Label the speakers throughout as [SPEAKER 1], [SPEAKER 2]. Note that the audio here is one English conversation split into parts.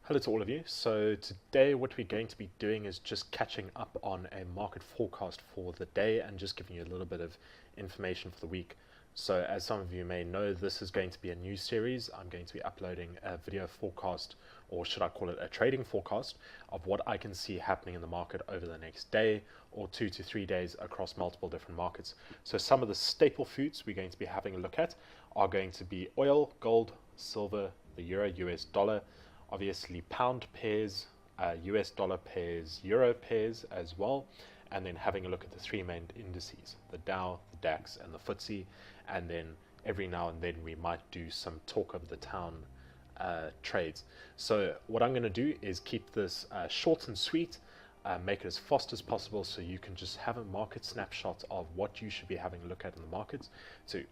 [SPEAKER 1] Hello to all of you. So today what we're going to be doing is just catching up on a market forecast for the day and just giving you a little bit of information for the week. So as some of you may know, this is going to be a new series. I'm going to be uploading a video forecast, or should I call it a trading forecast, of what I can see happening in the market over the next day or 2 to 3 days across multiple different markets. So some of the staple foods we're going to be having a look at are going to be oil, gold, silver, the euro, US dollar, obviously pound pairs, US dollar pairs, euro pairs as well, and then having a look at the three main indices, the Dow, the DAX, and the FTSE, and then every now and then we might do some talk of the town trades. So what I'm going to do is keep this short and sweet, make it as fast as possible so you can just have a market snapshot of what you should be having a look at in the markets to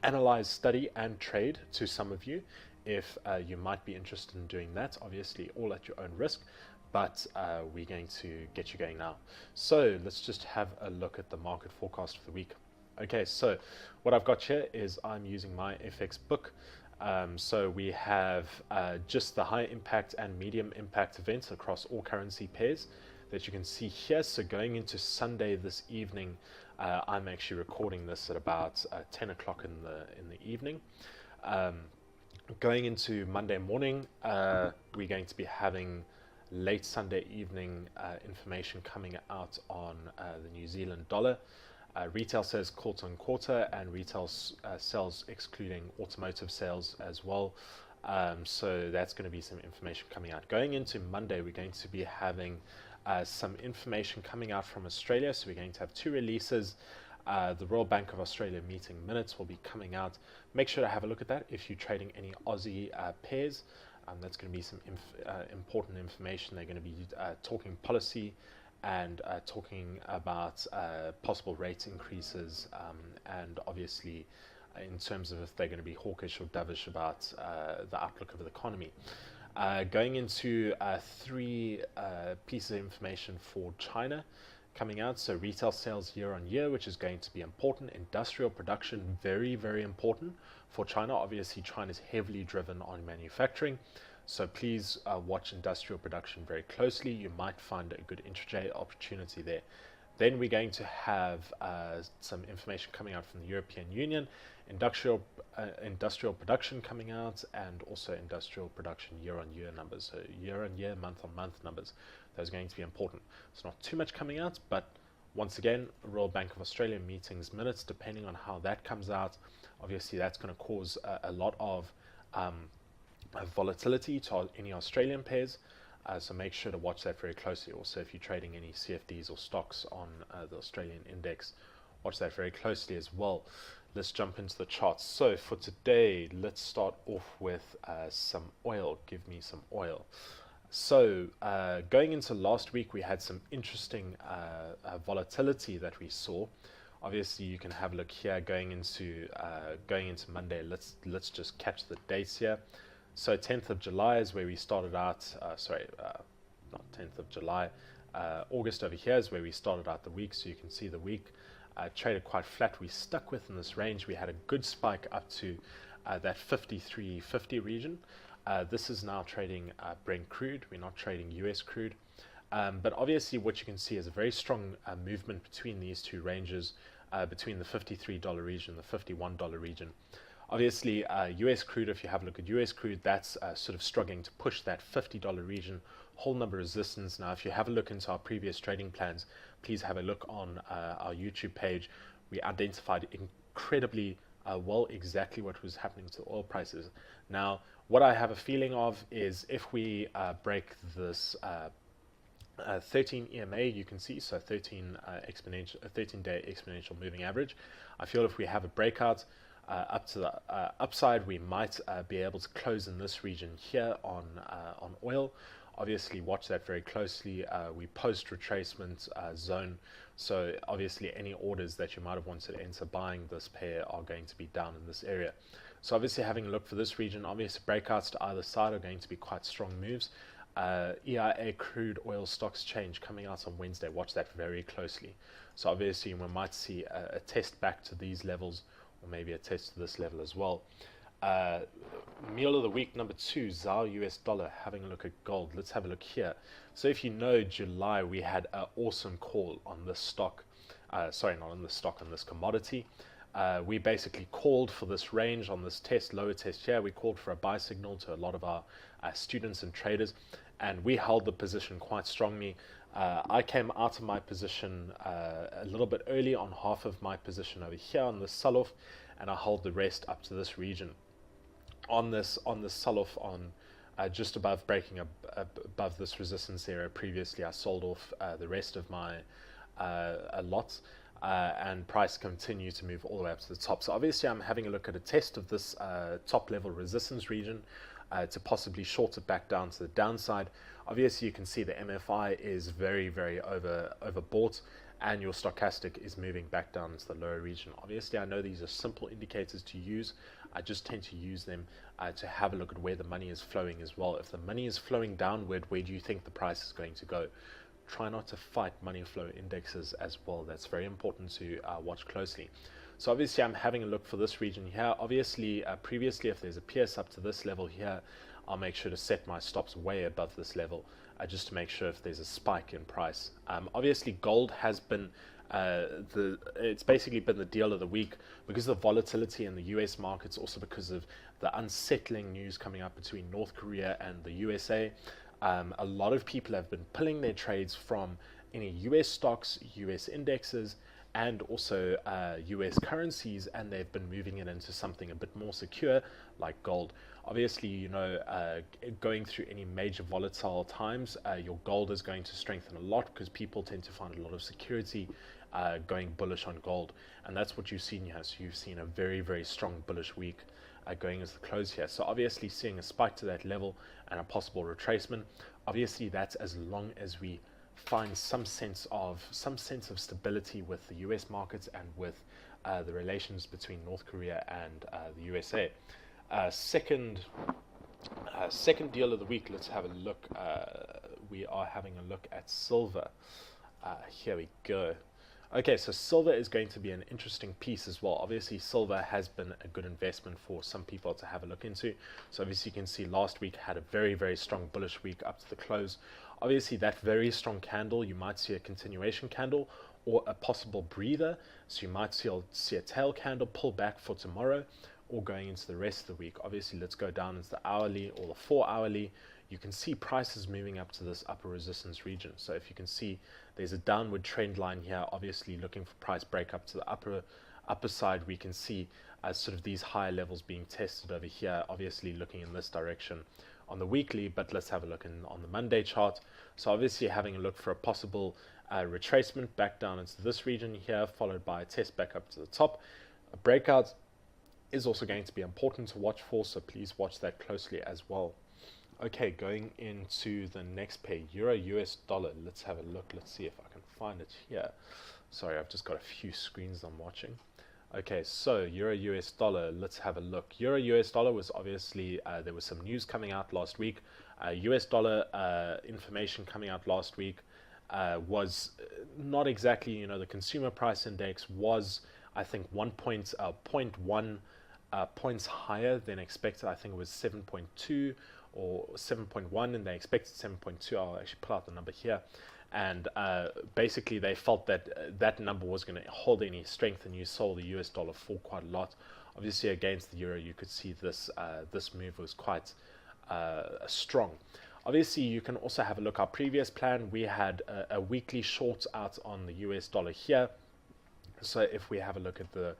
[SPEAKER 1] analyze, study, and trade to some of you if you might be interested in doing that. Obviously all at your own risk, but we're going to get you going now. So let's just have a look at the market forecast for the week. Okay, so what I've got here is I'm using my FX book. So we have just the high impact and medium impact events across all currency pairs that you can see here. So going into Sunday this evening, I'm actually recording this at about 10 o'clock in the evening. Going into Monday morning, we're going to be having late Sunday evening information coming out on the New Zealand dollar. Retail sales quarter on quarter, and retail sales excluding automotive sales as well. So that's going to be some information coming out. Going into Monday, we're going to be having some information coming out from Australia. So we're going to have two releases. The Royal Bank of Australia meeting minutes will be coming out. Make sure to have a look at that if you're trading any Aussie pairs. That's going to be some important information. They're going to be talking policy and talking about possible rate increases, and obviously in terms of if they're going to be hawkish or dovish about the outlook of the economy. Going into three pieces of information for China coming out. So retail sales year on year, which is going to be important. Industrial production, very, very important for China. Obviously, China is heavily driven on manufacturing. So please watch industrial production very closely. You might find a good intraday opportunity there. Then we're going to have some information coming out from the European Union, industrial production coming out, and also industrial production year-on-year numbers. So year-on-year, month-on-month numbers. Those are going to be important. It's not too much coming out, but once again, Royal Bank of Australia meetings minutes, depending on how that comes out, obviously that's going to cause a lot of volatility to any Australian pairs. So make sure to watch that very closely. Also, if you're trading any CFDs or stocks on the Australian index, watch that very closely as well. Let's jump into the charts. So for today, let's start off with some oil. Give me some oil. So going into last week, we had some interesting volatility that we saw. Obviously, you can have a look here going into Monday. Let's just catch the dates here. So 10th of July is where we started out. Not 10th of July. August over here is where we started out the week. So you can see the week traded quite flat. We stuck within this range. We had a good spike up to that 53.50 region. This is now trading Brent crude. We're not trading US crude. But obviously what you can see is a very strong movement between these two ranges, between the $53 region and the $51 region. Obviously, US crude, if you have a look at US crude, that's sort of struggling to push that $50 region, whole number resistance. Now, if you have a look into our previous trading plans, please have a look on our YouTube page. We identified incredibly well exactly what was happening to oil prices. Now, what I have a feeling of is if we break this 13 EMA, you can see, so 13 13-day exponential moving average. I feel if we have a breakout up to the upside, we might be able to close in this region here on oil. Obviously, watch that very closely. We post retracement zone, so obviously any orders that you might have wanted to enter buying this pair are going to be down in this area. So obviously having a look for this region, obviously breakouts to either side are going to be quite strong moves. EIA crude oil stocks change coming out on Wednesday. Watch that very closely. So obviously we might see a test back to these levels, or maybe a test to this level as well. Uh, Meal of the week number 2, ZAR US dollar. Having a look at gold. Let's have a look here. So if you know, July we had an awesome call on this stock. Sorry, not on this stock, on this commodity. We basically called for this range on this test, lower test here. We called for a buy signal to a lot of our students and traders, and we held the position quite strongly. I came out of my position a little bit early on half of my position over here on the sell-off, and I held the rest up to this region. On this sell-off on just above breaking above this resistance area previously, I sold off the rest of my lots, and price continued to move all the way up to the top. So obviously I'm having a look at a test of this top level resistance region to possibly short it back down to the downside. Obviously you can see the MFI is very overbought, and your stochastic is moving back down into the lower region. Obviously I know these are simple indicators to use. I just tend to use them to have a look at where the money is flowing as well. If the money is flowing downward, where do you think the price is going to go? Try not to fight money flow indexes as well. That's very important to watch closely. So obviously I'm having a look for this region here. Obviously previously, if there's a PS up to this level here, I'll make sure to set my stops way above this level just to make sure if there's a spike in price. Obviously gold has been it's basically been the deal of the week because of the volatility in the US markets, also because of the unsettling news coming up between North Korea and the USA. A lot of people have been pulling their trades from any US stocks, US indexes, and also US currencies, and they've been moving it into something a bit more secure like gold. Obviously, you know, going through any major volatile times, your gold is going to strengthen a lot because people tend to find a lot of security going bullish on gold, and that's what you've seen here. So you've seen a very strong bullish week going as the close here. So obviously seeing a spike to that level and a possible retracement. Obviously that's as long as we find some sense of stability with the US markets and with the relations between North Korea and the USA. Second deal of the week. Let's have a look. We are having a look at silver. Here we go. Okay, so silver is going to be an interesting piece as well. Obviously, silver has been a good investment for some people to have a look into. So obviously you can see last week had a very strong bullish week up to the close. Obviously that very strong candle, you might see a continuation candle or a possible breather. So you might see a tail candle pull back for tomorrow or going into the rest of the week. Obviously, let's go down into the hourly or the 4 hourly. You can see prices moving up to this upper resistance region. So if you can see, there's a downward trend line here, obviously looking for price break up to the upper side. We can see sort of these higher levels being tested over here, obviously looking in this direction on the weekly, but let's have a look on the Monday chart. So obviously having a look for a possible retracement back down into this region here, followed by a test back up to the top. A breakout is also going to be important to watch for, so please watch that closely as well. Okay, going into the next pair, Euro US dollar. Let's have a look. Let's see if I can find it here. Sorry, I've just got a few screens I'm watching. Okay, so Euro US dollar, let's have a look. Euro US dollar was obviously, there was some news coming out last week. US dollar information coming out last week was not exactly, you know, the consumer price index was, I think, 0.1 points higher than expected. I think it was 7.2 or 7.1, and they expected 7.2. I'll actually pull out the number here. And basically they felt that that number was going to hold any strength, and you saw the US dollar fall quite a lot. Obviously against the euro, you could see this this move was quite strong. Obviously you can also have a look. Our previous plan, we had a weekly short out on the US dollar here. So if we have a look at the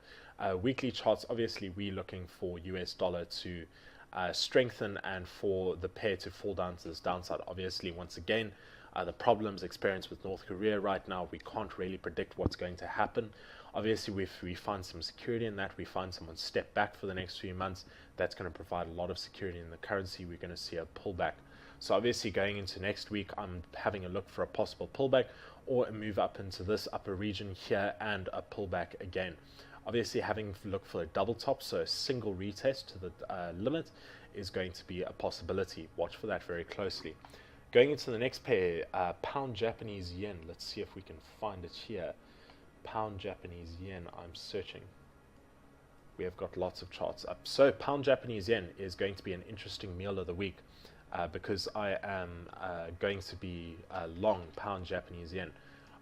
[SPEAKER 1] weekly charts, obviously we're looking for US dollar to strengthen and for the pair to fall down to this downside. Obviously, once again, the problems experienced with North Korea right now, we can't really predict what's going to happen. Obviously, if we find some security in that, we find someone step back for the next few months, that's going to provide a lot of security in the currency. We're going to see a pullback. So obviously going into next week, I'm having a look for a possible pullback or a move up into this upper region here and a pullback again. Obviously having to look for a double top, so a single retest to the limit is going to be a possibility. Watch for that very closely. Going into the next pair, pound Japanese yen. Let's see if we can find it here. Pound Japanese yen, I'm searching. we have got lots of charts up. So pound Japanese yen is going to be an interesting meal of the week because I am going to be long pound Japanese yen.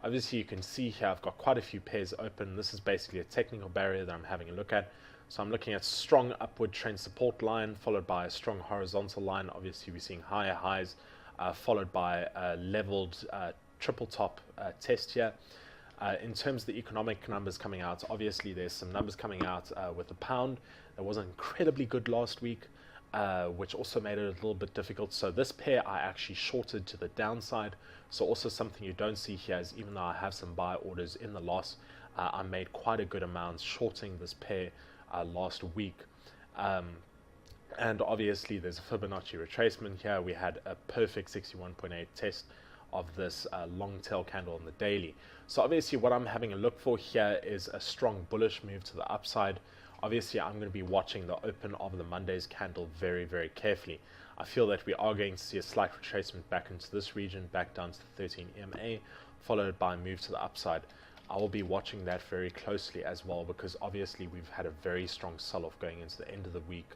[SPEAKER 1] Obviously, you can see here I've got quite a few pairs open. This is basically a technical barrier that I'm having a look at. So I'm looking at strong upward trend support line followed by a strong horizontal line. Obviously, we're seeing higher highs followed by a leveled triple top test here. In terms of the economic numbers coming out, obviously there's some numbers coming out with the pound. It wasn't incredibly good last week, which also made it a little bit difficult. So this pair I actually shorted to the downside. So also something you don't see here is even though I have some buy orders in the loss, I made quite a good amount shorting this pair last week. And obviously there's a Fibonacci retracement here. We had a perfect 61.8 test of this long tail candle on the daily. So obviously what I'm having a look for here is a strong bullish move to the upside. Obviously I'm going to be watching the open of the Monday's candle very, very carefully. I feel that we are going to see a slight retracement back into this region, back down to the 13 EMA, followed by a move to the upside. I will be watching that very closely as well because obviously we've had a very strong sell-off going into the end of the week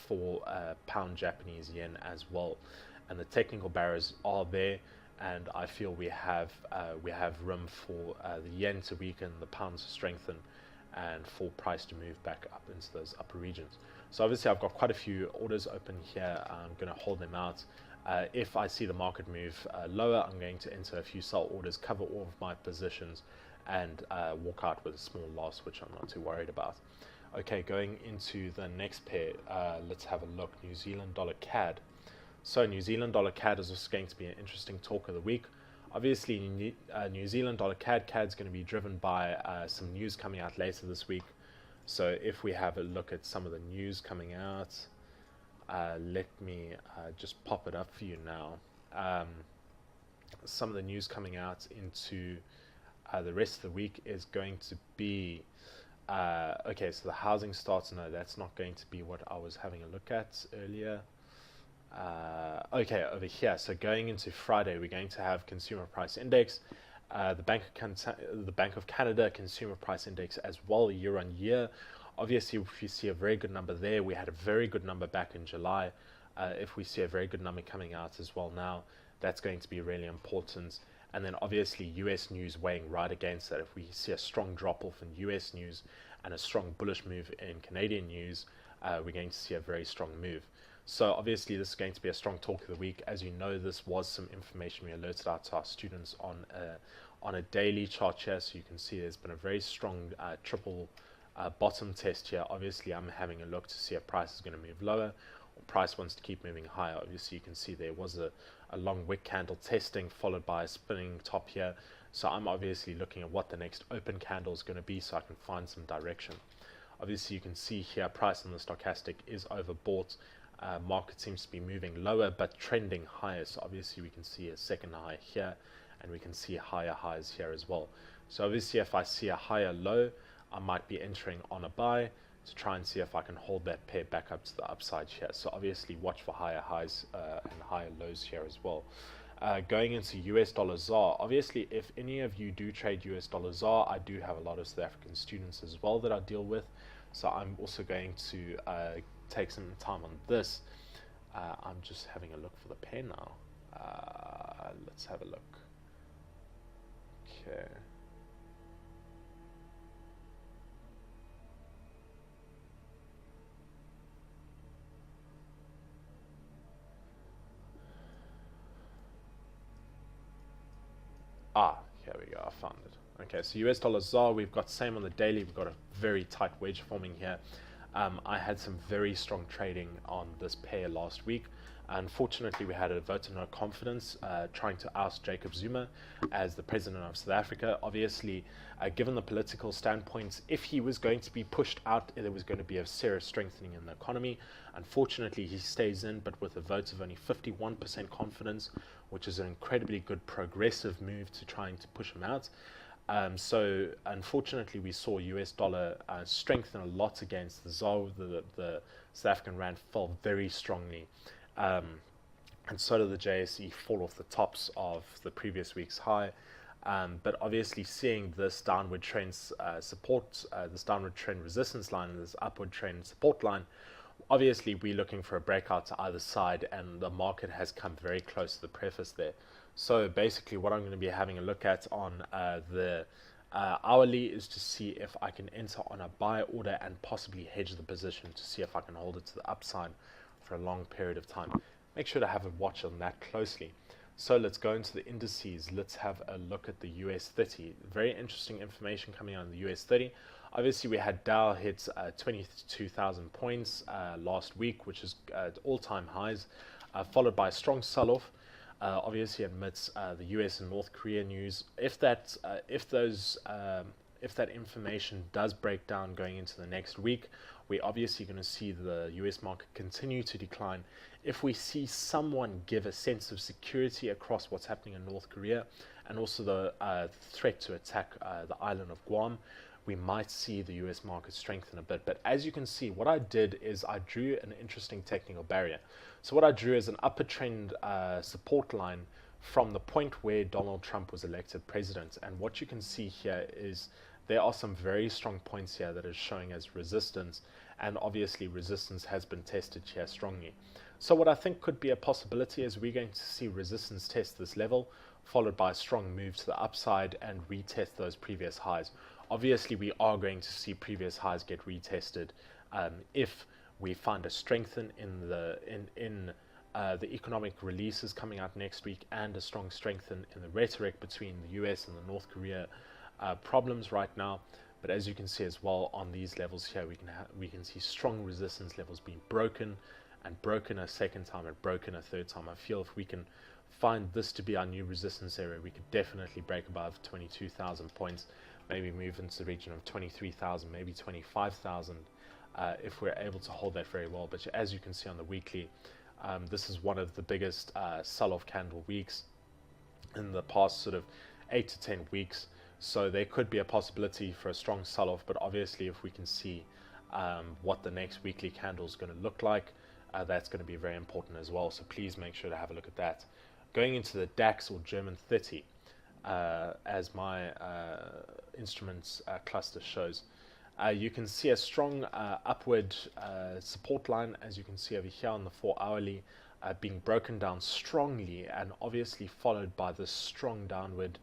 [SPEAKER 1] for pound Japanese yen as well. And the technical barriers are there, and I feel we have room for the yen to weaken, the pound to strengthen, and for price to move back up into those upper regions. So obviously I've got quite a few orders open here. I'm going to hold them out. If I see the market move lower, I'm going to enter a few sell orders, cover all of my positions, and walk out with a small loss, which I'm not too worried about. Okay, going into the next pair, let's have a look. New Zealand dollar CAD. So New Zealand dollar CAD is also going to be an interesting talk of the week. Obviously, New Zealand dollar CAD is going to be driven by some news coming out later this week. So if we have a look at some of the news coming out, let me just pop it up for you now. Some of the news coming out into the rest of the week is going to be, okay, so the housing starts, no, that's not going to be what I was having a look at earlier. Okay, over here, so going into Friday, we're going to have consumer price index, the Bank of Canada consumer price index as well year on year. Obviously, if you see a very good number there, we had a very good number back in July. If we see a very good number coming out as well now, that's going to be really important. And then obviously US news weighing right against that. If we see a strong drop off in US news and a strong bullish move in Canadian news, we're going to see a very strong move. So obviously this is going to be a strong talk of the week. As you know, this was some information we alerted out to our students on a daily chart here. So you can see there's been a very strong triple bottom test here. Obviously I'm having a look to see if price is going to move lower or price wants to keep moving higher. Obviously you can see there was a long wick candle testing followed by a spinning top here. So I'm obviously looking at what the next open candle is going to be so I can find some direction. Obviously you can see here price on the stochastic is overbought. Market seems to be moving lower but trending higher. So obviously we can see a second high here and we can see higher highs here as well. So obviously if I see a higher low, I might be entering on a buy to try and see if I can hold that pair back up to the upside here. So obviously watch for higher highs and higher lows here as well. Going into US dollar ZAR, obviously if any of you do trade US dollar ZAR, I do have a lot of South African students as well that I deal with. So I'm also going to take some time on this. I'm just having a look for the pair now. Let's have a look. Okay. Here we go, I found it. Okay, so US dollar ZAR, we've got same on the daily, we've got a very tight wedge forming here. I had some very strong trading on this pair last week. Unfortunately, we had a vote of no confidence trying to oust Jacob Zuma as the president of South Africa. Obviously, given the political standpoints, if he was going to be pushed out, there was going to be a serious strengthening in the economy. Unfortunately, he stays in, but with a vote of only 51% confidence, which is an incredibly good progressive move to trying to push him out. So unfortunately, we saw US dollar strengthen a lot against the ZAR. The South African rand fell very strongly. And so did the JSE fall off the tops of the previous week's high. But obviously seeing this downward trend support, this downward trend resistance line and this upward trend support line, obviously we're looking for a breakout to either side, and the market has come very close to the preface there. So basically what I'm going to be having a look at on the hourly is to see if I can enter on a buy order and possibly hedge the position to see if I can hold it to the upside for a long period of time. Make sure to have a watch on that closely. So let's go into the indices. Let's have a look at the US 30. Very interesting information coming out of the US 30. Obviously, we had Dow hit 22,000 points last week, which is at all-time highs, followed by a strong sell-off. Obviously, amidst the US and North Korea news, if that information does break down going into the next week, we're obviously going to see the US market continue to decline. If we see someone give a sense of security across what's happening in North Korea and also the threat to attack the island of Guam, we might see the US market strengthen a bit. But as you can see, what I did is I drew an interesting technical barrier. So what I drew is an upper trend support line from the point where Donald Trump was elected president. And what you can see here is there are some very strong points here that is showing as resistance, and obviously resistance has been tested here strongly. So what I think could be a possibility is we're going to see resistance test this level, followed by a strong move to the upside and retest those previous highs. Obviously, we are going to see previous highs get retested if we find a strengthen in the economic releases coming out next week, and a strong strengthen in the rhetoric between the US and the North Korea problems right now. But as you can see as well on these levels here, we can see strong resistance levels being broken and broken a second time and broken a third time. I feel if we can find this to be our new resistance area, we could definitely break above 22,000 points, maybe move into the region of 23,000, maybe 25,000 if we're able to hold that very well. But as you can see on the weekly, this is one of the biggest sell-off candle weeks in the past sort of 8 to 10 weeks. So there could be a possibility for a strong sell-off, but obviously if we can see what the next weekly candle is going to look like, that's going to be very important as well. So please make sure to have a look at that. Going into the DAX or German 30, as my instruments cluster shows, you can see a strong upward support line, as you can see over here on the 4 hourly, being broken down strongly, and obviously followed by this strong downward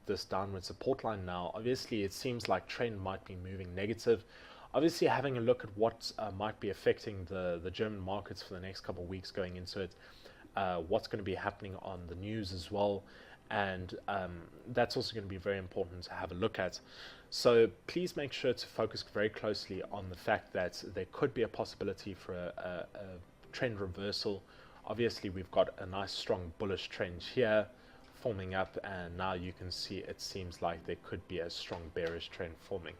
[SPEAKER 1] this downward support line. Now obviously it seems like trend might be moving negative. Obviously having a look at what might be affecting the German markets for the next couple of weeks going into it, what's going to be happening on the news as well, and that's also going to be very important to have a look at. So please make sure to focus very closely on the fact that there could be a possibility for a trend reversal. Obviously we've got a nice strong bullish trend here forming up, and now you can see it seems like there could be a strong bearish trend forming.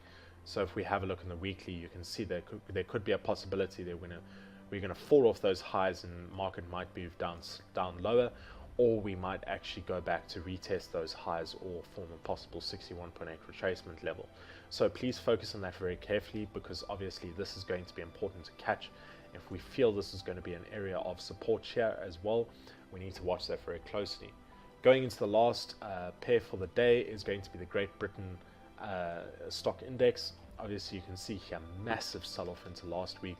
[SPEAKER 1] So if we have a look in the weekly, you can see there could be a possibility that we're going to fall off those highs and market might move down lower, or we might actually go back to retest those highs or form a possible 61.8 retracement level. So please focus on that very carefully, because obviously this is going to be important to catch. If we feel this is going to be an area of support here as well, we need to watch that very closely. Going into the last pair for the day is going to be the Great Britain stock index. Obviously you can see here massive sell-off into last week.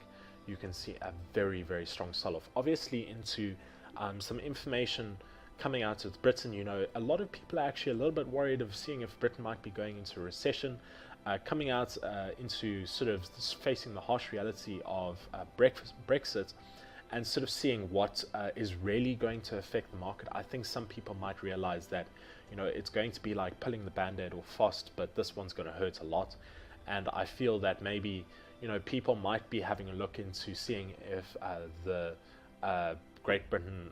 [SPEAKER 1] You can see a very, very strong sell-off. Obviously into some information coming out of Britain. You know, a lot of people are actually a little bit worried of seeing if Britain might be going into a recession, coming out into sort of facing the harsh reality of Brexit, and sort of seeing what is really going to affect the market. I think some people might realize that, you know, it's going to be like pulling the band-aid off fast, but this one's going to hurt a lot. And I feel that maybe, you know, people might be having a look into seeing if the Great Britain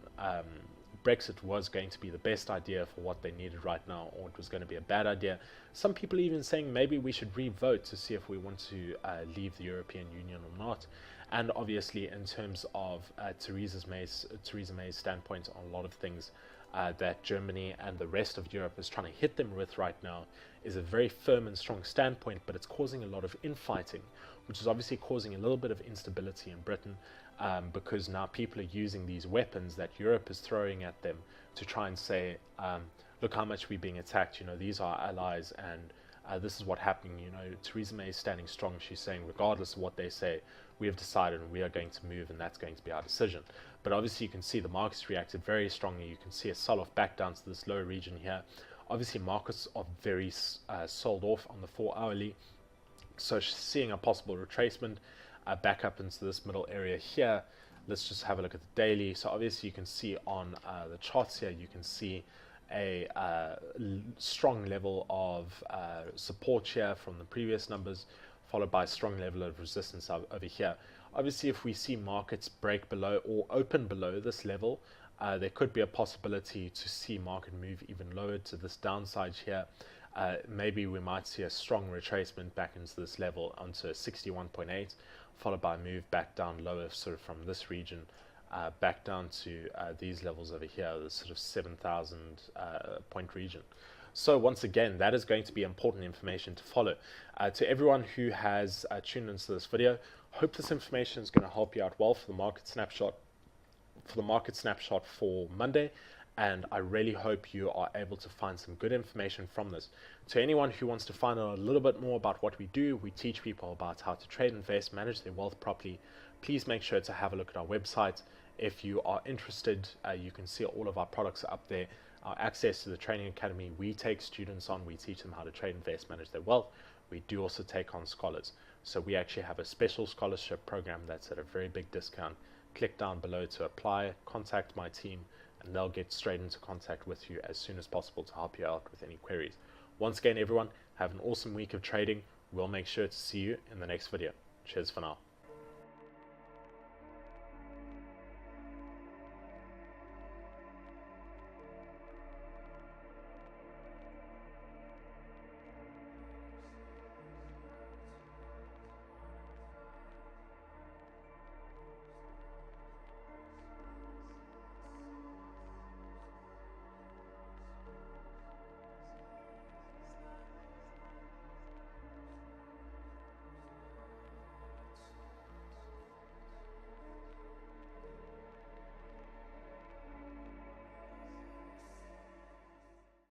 [SPEAKER 1] Brexit was going to be the best idea for what they needed right now, or it was going to be a bad idea. Some people even saying maybe we should re-vote to see if we want to leave the European Union or not. And obviously in terms of Theresa May's standpoint on a lot of things that Germany and the rest of Europe is trying to hit them with right now is a very firm and strong standpoint, but it's causing a lot of infighting, which is obviously causing a little bit of instability in Britain, because now people are using these weapons that Europe is throwing at them to try and say, look how much we're being attacked. You know, these are our allies, and this is what happened. You know, Theresa May is standing strong. She's saying, regardless of what they say, we have decided and we are going to move, and that's going to be our decision. But obviously you can see the markets reacted very strongly. You can see a sell-off back down to this lower region here. Obviously markets are very sold off on the 4-hourly, so seeing a possible retracement back up into this middle area here. Let's just have a look at the daily. So obviously you can see on the charts here, you can see a strong level of support here from the previous numbers, followed by a strong level of resistance over here. Obviously, if we see markets break below or open below this level, there could be a possibility to see market move even lower to this downside here. Maybe we might see a strong retracement back into this level onto 61.8, followed by a move back down lower, sort of from this region back down to these levels over here, the sort of 7,000 point region. So once again, that is going to be important information to follow. To everyone who has tuned into this video, hope this information is going to help you out well for the market snapshot for Monday, and I really hope you are able to find some good information from this. To anyone who wants to find out a little bit more about what we do, we teach people about how to trade, invest, manage their wealth properly. Please make sure to have a look at our website. If you are interested, you can see all of our products are up there. Our access to the training academy, we take students on, we teach them how to trade, invest, manage their wealth. We do also take on scholars. So we actually have a special scholarship program that's at a very big discount. Click down below to apply, contact my team, and they'll get straight into contact with you as soon as possible to help you out with any queries. Once again, everyone, have an awesome week of trading. We'll make sure to see you in the next video. Cheers for now.